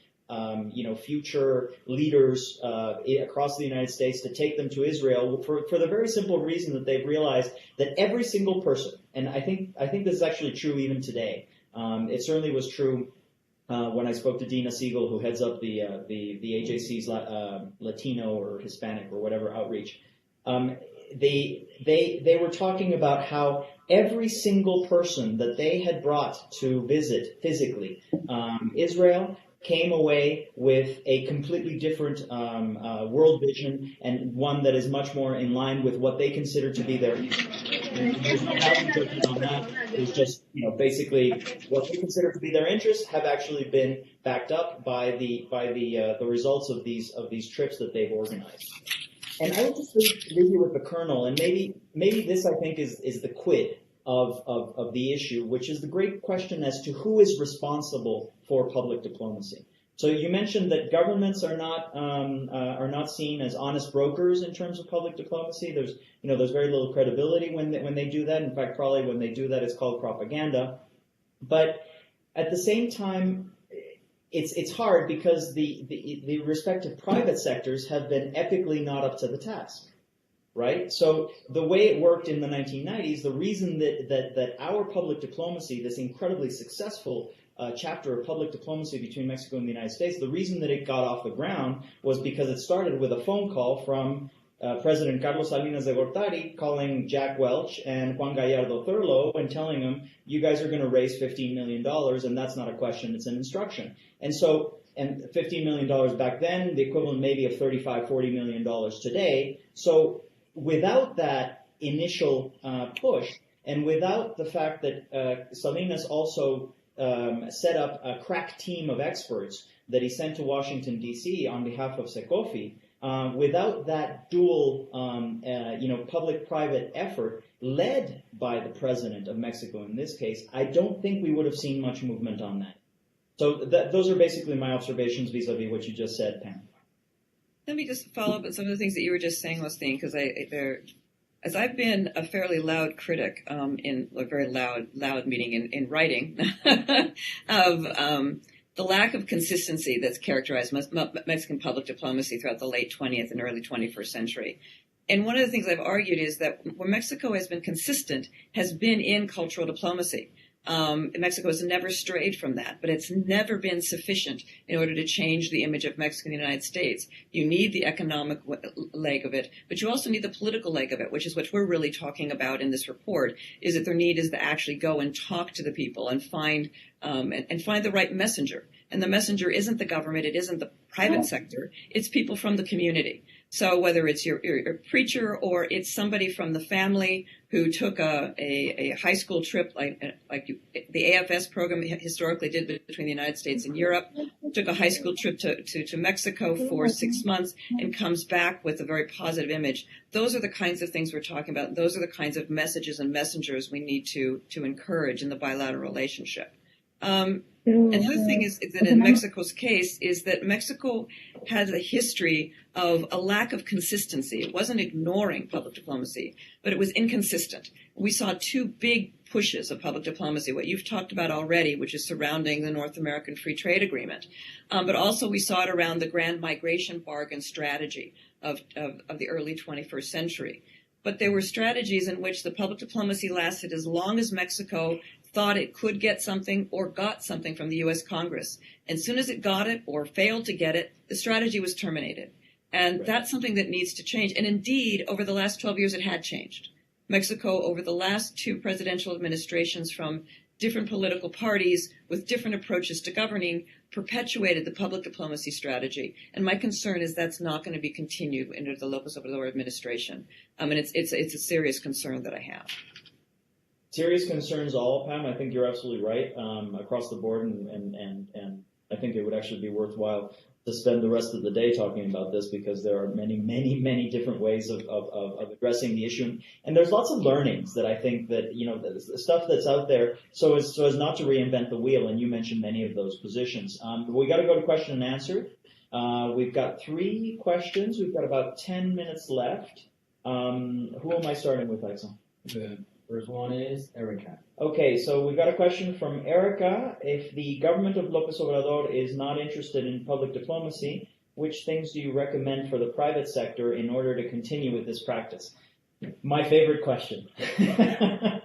future leaders across the United States to take them to Israel for the very simple reason that they've realized that every single person, and I think this is actually true even today. It certainly was true when I spoke to Dina Siegel, who heads up the AJC's Latino or Hispanic or whatever outreach. They were talking about how every single person that they had brought to visit physically Israel came away with a completely different world vision, and one that is much more in line with what they consider to be their. There's no judgment on that. It's just basically what they consider to be their interests have actually been backed up by the results of these trips that they've organized. And I would just leave you with the kernel, and maybe this, I think, is the quid of the issue, which is the great question as to who is responsible for public diplomacy. So you mentioned that governments are not seen as honest brokers in terms of public diplomacy. There's very little credibility when they do that. In fact, probably when they do that, it's called propaganda. But at the same time, it's hard because the respective private sectors have been epically not up to the task, right? So the way it worked in the 1990s, the reason that our public diplomacy, this incredibly successful chapter of public diplomacy between Mexico and the United States, the reason that it got off the ground was because it started with a phone call from President Carlos Salinas de Gortari calling Jack Welch and Juan Gallardo Thurlow and telling them, you guys are going to raise $15 million, and that's not a question, it's an instruction. And $15 million back then, the equivalent maybe of $40 million today. So without that initial push, and without the fact that Salinas also set up a crack team of experts that he sent to Washington, D.C. on behalf of SECOFI, without that dual, public-private effort led by the president of Mexico in this case, I don't think we would have seen much movement on that. So those are basically my observations vis-a-vis what you just said, Pam. Let me just follow up on some of the things that you were just saying, Augustín, because as I've been a fairly loud critic in a very loud meaning in writing of the lack of consistency that's characterized Mexican public diplomacy throughout the late 20th and early 21st century. And one of the things I've argued is that where Mexico has been consistent has been in cultural diplomacy. Mexico has never strayed from that, but it's never been sufficient in order to change the image of Mexico in the United States. You need the economic leg of it, but you also need the political leg of it, which is what we're really talking about in this report, is that their need is to actually go and talk to the people and find the right messenger. And the messenger isn't the government, it isn't the private sector, it's people from the community. So whether it's your preacher or it's somebody from the family who took a high school trip like the AFS program historically did between the United States and Europe, took a high school trip to Mexico for 6 months and comes back with a very positive image. Those are the kinds of things we're talking about. Those are the kinds of messages and messengers we need to encourage in the bilateral relationship. Another thing is that in Mexico's case is that Mexico has a history of a lack of consistency. It wasn't ignoring public diplomacy, but it was inconsistent. We saw two big pushes of public diplomacy, what you've talked about already, which is surrounding the North American Free Trade Agreement. But also we saw it around the grand migration bargain strategy of the early 21st century. But there were strategies in which the public diplomacy lasted as long as Mexico thought it could get something or got something from the U.S. Congress. And as soon as it got it or failed to get it, the strategy was terminated. And that's something that needs to change. And indeed, over the last 12 years, it had changed. Mexico, over the last two presidential administrations from different political parties with different approaches to governing, perpetuated the public diplomacy strategy. And my concern is that's not going to be continued under the López Obrador administration. And it's a serious concern that I have. Serious concerns all, Pam. I think you're absolutely right across the board, and I think it would actually be worthwhile to spend the rest of the day talking about this because there are many different ways of addressing the issue, and there's lots of learnings that I think that the stuff that's out there so as not to reinvent the wheel. And you mentioned many of those positions. We got to go to question and answer. We've got 3 questions. We've got about 10 minutes left. Who am I starting with, Axel? First one is Erica. Okay, so we've got a question from Erica. If the government of López Obrador is not interested in public diplomacy, which things do you recommend for the private sector in order to continue with this practice? My favorite question. To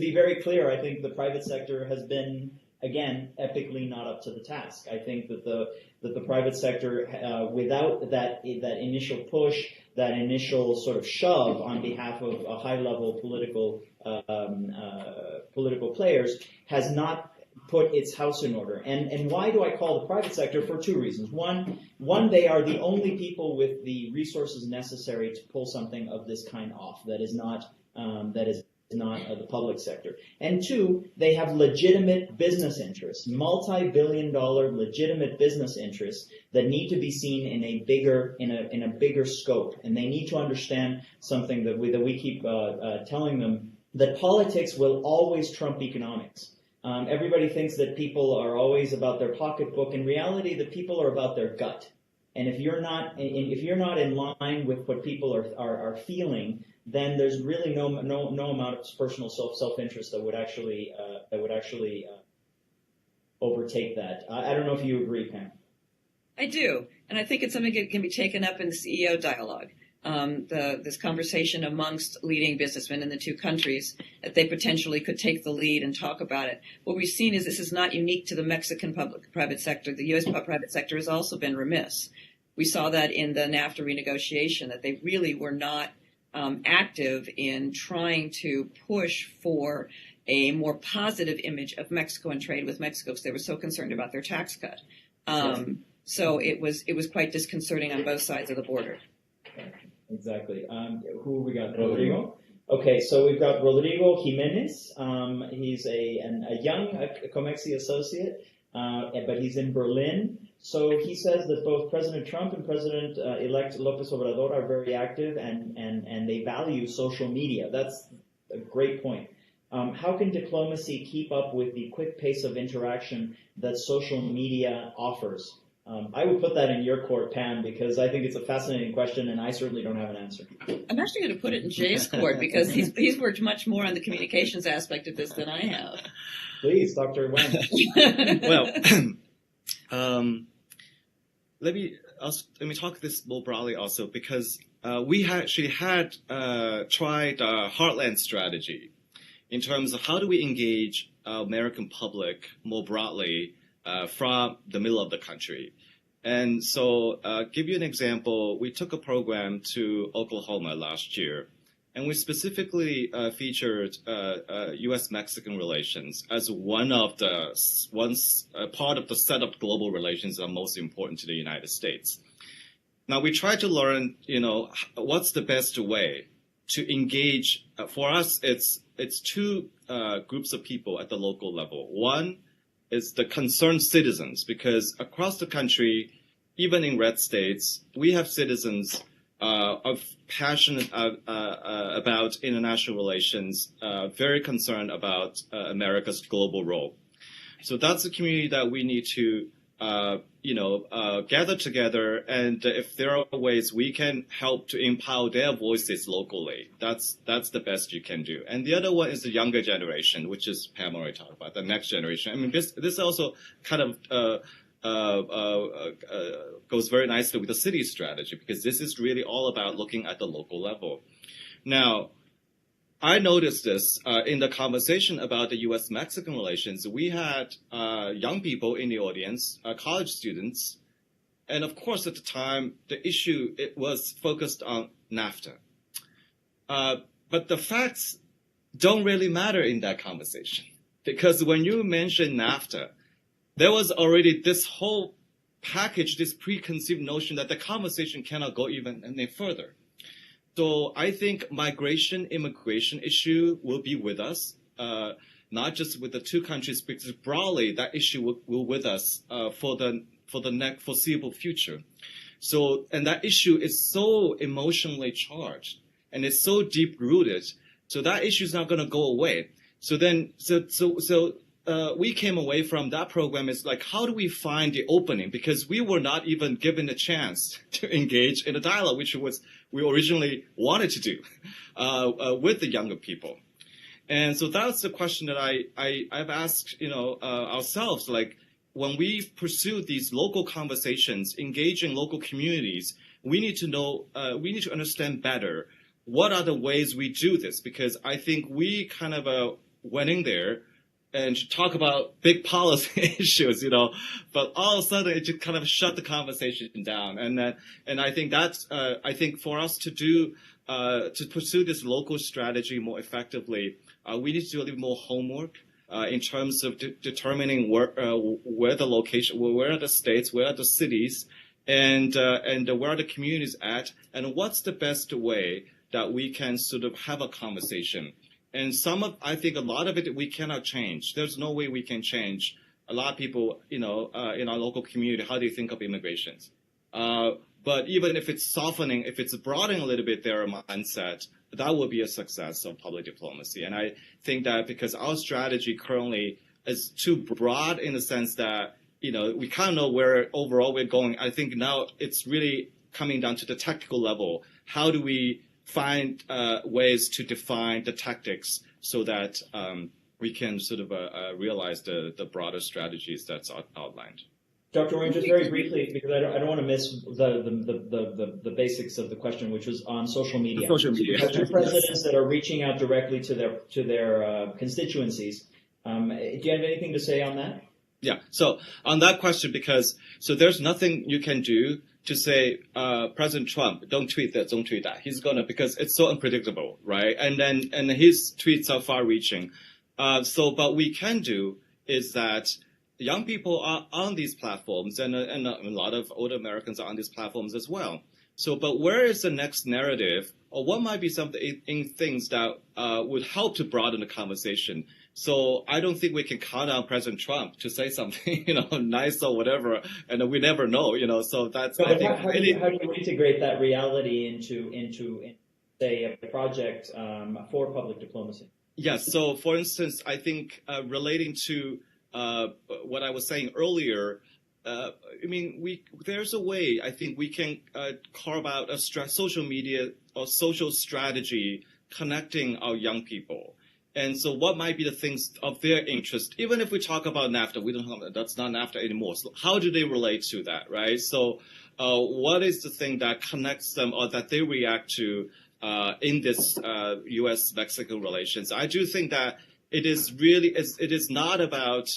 be very clear, I think the private sector has been, again, epically not up to the task. I think that the private sector, without that initial push, that initial sort of shove on behalf of a high-level political players, has not put its house in order. And why do I call the private sector? For 2 reasons. One, they are the only people with the resources necessary to pull something of this kind off. That is not the public sector. And 2, they have legitimate business interests, multi-billion-dollar legitimate business interests that need to be seen in a bigger scope. And they need to understand something that we keep telling them, that politics will always trump economics. Everybody thinks that people are always about their pocketbook. In reality, the people are about their gut. And if you're not in line with what people are feeling, then there's really no amount of personal self-interest that would actually overtake that. I don't know if you agree, Pam. I do, and I think it's something that can be taken up in the CEO dialogue. this conversation amongst leading businessmen in the two countries that they potentially could take the lead and talk about it. What we've seen is this is not unique to the Mexican private sector. The U.S. private sector has also been remiss. We saw that in the NAFTA renegotiation, that they really were not active in trying to push for a more positive image of Mexico and trade with Mexico because they were so concerned about their tax cut. So it was quite disconcerting on both sides of the border. Exactly. Who we got? Rodrigo? Okay, so we've got Rodrigo Jimenez. He's a young COMEXI associate, but he's in Berlin. So he says that both President Trump and President-elect López Obrador are very active and they value social media. That's a great point. How can diplomacy keep up with the quick pace of interaction that social media offers? I would put that in your court, Pam, because I think it's a fascinating question, and I certainly don't have an answer. I'm actually going to put it in Jay's court because he's worked much more on the communications aspect of this than I have. Please, Dr. Wen. Well, let me talk this more broadly also, because we actually had tried Heartland strategy in terms of how do we engage American public more broadly from the middle of the country. And so give you an example, we took a program to Oklahoma last year, and we specifically featured U.S. Mexican relations as part of the set of global relations that are most important to the United States. Now, we tried to learn, what's the best way to engage. For us, it's two groups of people at the local level. One is the concerned citizens, because across the country, even in red states, we have citizens of passionate about international relations, very concerned about America's global role. So that's a community that we need to gather together, and if there are ways we can help to empower their voices locally, that's the best you can do. And the other one is the younger generation, which is Pam already talked about, the next generation. I mean, this also kind of goes very nicely with the city strategy, because this is really all about looking at the local level. Now, I noticed this in the conversation about the U.S.-Mexican relations. We had young people in the audience, college students, and of course at the time the issue it was focused on NAFTA. But the facts don't really matter in that conversation, because when you mention NAFTA, there was already this whole package, this preconceived notion that the conversation cannot go even any further. So I think immigration issue will be with us, not just with the two countries, because broadly that issue will with us for the next foreseeable future. So, and that issue is so emotionally charged and it's so deep rooted. So that issue is not going to go away. So then, we came away from that program is like, how do we find the opening? Because we were not even given a chance to engage in a dialogue, which was we originally wanted to do with the younger people. And so that's the question that I've asked, ourselves, like when we pursue these local conversations, engaging local communities, we need to know, we need to understand better what are the ways we do this, because I think we kind of went in there and to talk about big policy issues, but all of a sudden it just kind of shut the conversation down. And I think that's, I think for us to do, to pursue this local strategy more effectively, we need to do a little more homework, in terms of determining where the location, where are the states, where are the cities, and where are the communities at, and what's the best way that we can sort of have a conversation. And I think a lot of it we cannot change. There's no way we can change. A lot of people, in our local community, how they think of immigrations. But even if it's softening, if it's broadening a little bit their mindset, that will be a success of public diplomacy. And I think that because our strategy currently is too broad in the sense that, we kind of know where overall we're going. I think now it's really coming down to the tactical level. How do we find ways to define the tactics so that we can sort of realize the broader strategies that's outlined. Dr. Williams, just very briefly, because I don't want to miss the basics of the question, which was on social media. Social media. So you have two presidents that are reaching out directly to their constituencies. Do you have anything to say on that? Yeah. So on that question, so there's nothing you can do to say, President Trump, don't tweet this, don't tweet that. He's gonna, because it's so unpredictable, right? And his tweets are far-reaching. But we can do is that young people are on these platforms, and a lot of older Americans are on these platforms as well. So, but where is the next narrative, or what might be some things that would help to broaden the conversation? So I don't think we can count on President Trump to say something, nice or whatever, and we never know, So that's. So I think how do you integrate that reality into say a project for public diplomacy? Yes. So, for instance, I think relating to what I was saying earlier, there's a way I think we can carve out a social media or social strategy connecting our young people. And so what might be the things of their interest? Even if we talk about NAFTA, that's not NAFTA anymore. So how do they relate to that, right? So what is the thing that connects them or that they react to in this U.S. Mexico relations? I do think that it is not about,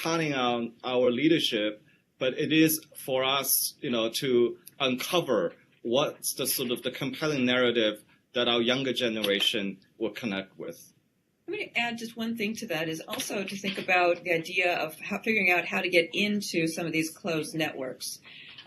counting on our leadership, but it is for us, to uncover what's the sort of the compelling narrative that our younger generation will connect with. I'm going to add just one thing to that, is also to think about the idea of figuring out how to get into some of these closed networks.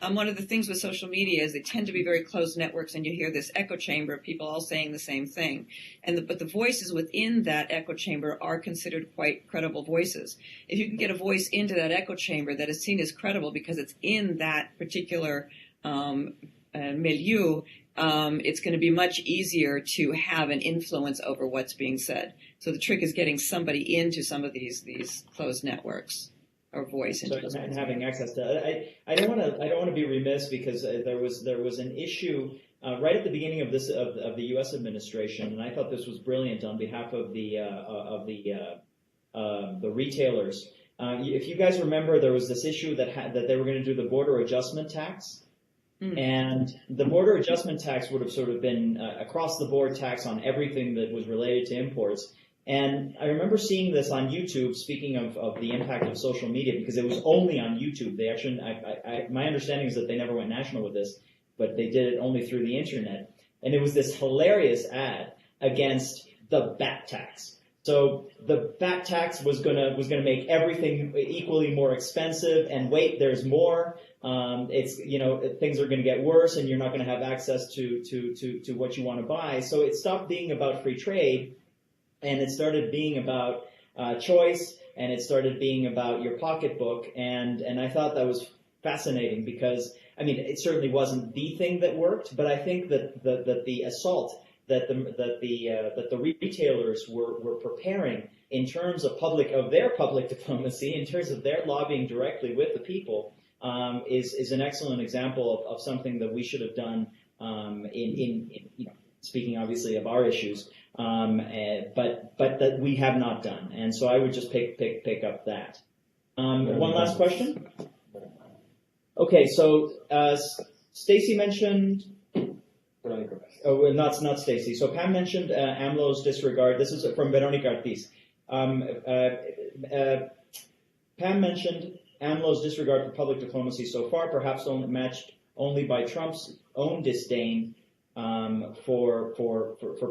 One of the things with social media is they tend to be very closed networks, and you hear this echo chamber of people all saying the same thing. But the voices within that echo chamber are considered quite credible voices. If you can get a voice into that echo chamber that is seen as credible because it's in that particular milieu, it's going to be much easier to have an influence over what's being said. So the trick is getting somebody into some of these closed networks. Or voice into those and having access to. I don't want to be remiss because there was an issue right at the beginning of the U.S. administration, and I thought this was brilliant on behalf of the retailers. If you guys remember, there was this issue that they were going to do the border adjustment tax. And the border adjustment tax would have sort of been across the board tax on everything that was related to imports. And I remember seeing this on YouTube, speaking of the impact of social media, because it was only on YouTube. They actually, my understanding is that they never went national with this, but they did it only through the internet. And it was this hilarious ad against the VAT tax. So the VAT tax was gonna make everything equally more expensive. And wait, there's more. Things are gonna get worse, and you're not gonna have access to what you want to buy. So it stopped being about free trade. And it started being about choice, and it started being about your pocketbook, and I thought that was fascinating because, it certainly wasn't the thing that worked, but I think that the assault that the retailers were preparing in terms of their public diplomacy, in terms of their lobbying directly with the people, is an excellent example of something that we should have done in speaking obviously of our issues. But that we have not done, and so I would just pick up that. One last question. Okay, so Stacy mentioned. Oh, not Stacy. So Pam mentioned AMLO's disregard. This is from Veronica Ortiz. Pam mentioned AMLO's disregard for public diplomacy so far, perhaps only matched only by Trump's own disdain for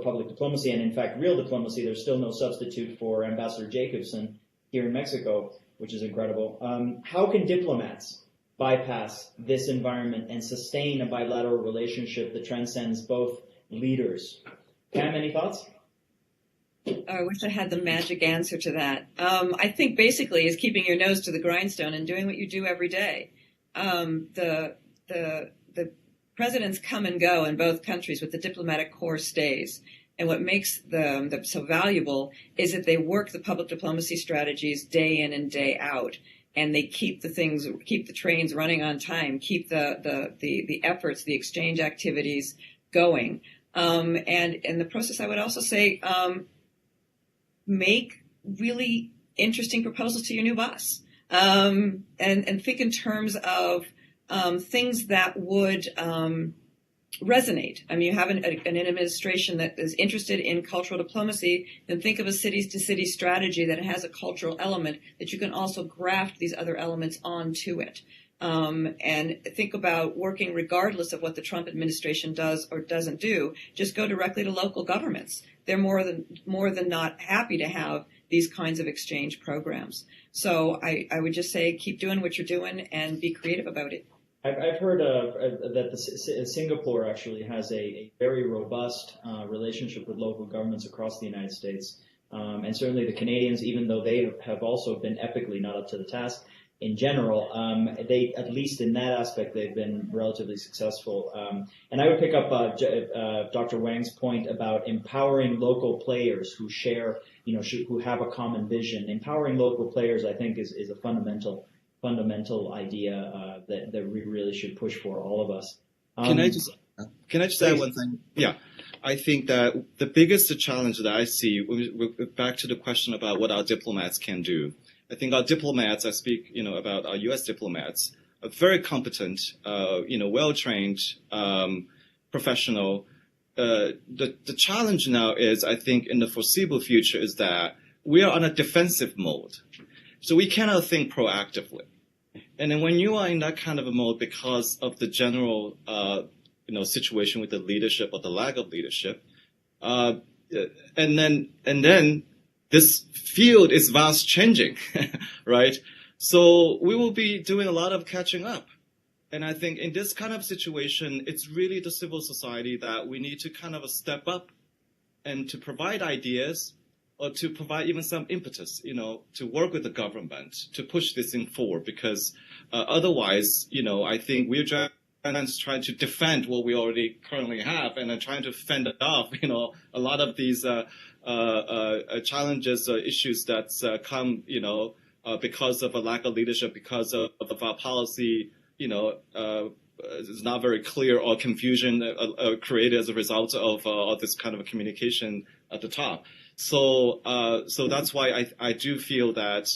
public diplomacy, and in fact real diplomacy. There's still no substitute for Ambassador Jacobson here in Mexico, which is incredible. How can diplomats bypass this environment and sustain a bilateral relationship that transcends both leaders? Pam, any thoughts? I wish I had the magic answer to that. I think basically is keeping your nose to the grindstone and doing what you do every day. The presidents come and go in both countries, but the diplomatic corps stays. And what makes them so valuable is that they work the public diplomacy strategies day in and day out, and they keep the trains running on time, keep the efforts, the exchange activities going. And in the process, I would also say, make really interesting proposals to your new boss. and think in terms of things that would resonate. I mean, you have an administration that is interested in cultural diplomacy, then think of a cities-to-city strategy that has a cultural element that you can also graft these other elements onto it. And think about working regardless of what the Trump administration does or doesn't do. Just go directly to local governments. They're more than not happy to have these kinds of exchange programs. So I would just say keep doing what you're doing and be creative about it. I've heard that Singapore actually has a very robust relationship with local governments across the United States. And certainly the Canadians, even though they have also been epically not up to the task in general, they, at least in that aspect, they've been relatively successful. And I would pick up Dr. Wang's point about empowering local players who share, who have a common vision. Empowering local players, I think, is a fundamental idea that we really should push for, all of us. Can I just add one thing? Yeah. I think that the biggest challenge that I see, back to the question about what our diplomats can do, I think our diplomats, I speak, about our U.S. diplomats, are very competent, well-trained, professional. The challenge now is, I think, in the foreseeable future is that we are on a defensive mode. So we cannot think proactively. And then when you are in that kind of a mode because of the general, situation with the leadership or the lack of leadership, and then this field is fast changing, right? So we will be doing a lot of catching up. And I think in this kind of situation, it's really the civil society that we need to kind of step up and to provide ideas, or to provide even some impetus, to work with the government to push this thing forward, because otherwise, I think we're trying to defend what we already currently have, and then trying to fend off, a lot of these challenges, issues that come, because of a lack of leadership, because of our policy, is not very clear, or confusion created as a result of all this kind of a communication at the top. So that's why I do feel that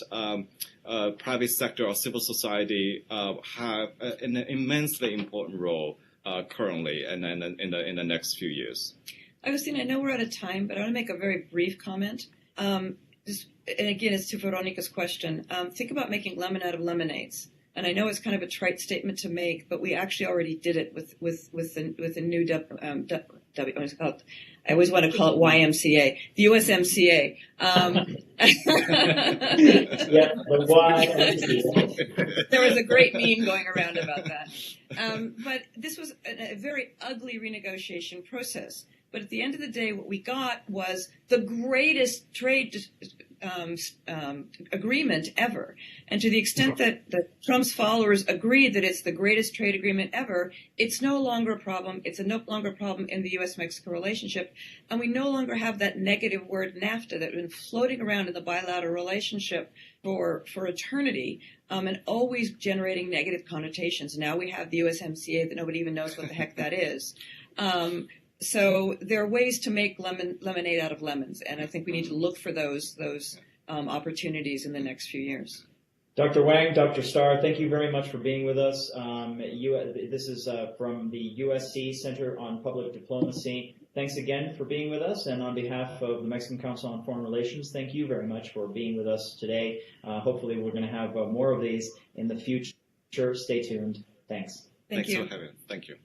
private sector or civil society have an immensely important role currently, and then in the next few years. Augustín, I know we're out of time, but I want to make a very brief comment. And again, it's to Veronica's question. Think about making lemon out of lemonades. And I know it's kind of a trite statement to make, but we actually already did it with the new I always want to call it YMCA, the USMCA. Yeah, the YMCA. There was a great meme going around about that. But this was a very ugly renegotiation process. But at the end of the day, what we got was the greatest trade agreement ever. And to the extent that Trump's followers agree that it's the greatest trade agreement ever, it's no longer a problem. It's no longer a problem in the U.S.-Mexico relationship. And we no longer have that negative word NAFTA that has been floating around in the bilateral relationship for eternity, and always generating negative connotations. Now we have the USMCA that nobody even knows what the heck that is. So there are ways to make lemonade out of lemons, and I think we need to look for those opportunities in the next few years. Dr. Wang, Dr. Starr, thank you very much for being with us. This is from the USC Center on Public Diplomacy. Thanks again for being with us, and on behalf of the Mexican Council on Foreign Relations, thank you very much for being with us today. Hopefully we're going to have more of these in the future. Stay tuned. Thanks. Thank you. Thanks for having me. Thank you.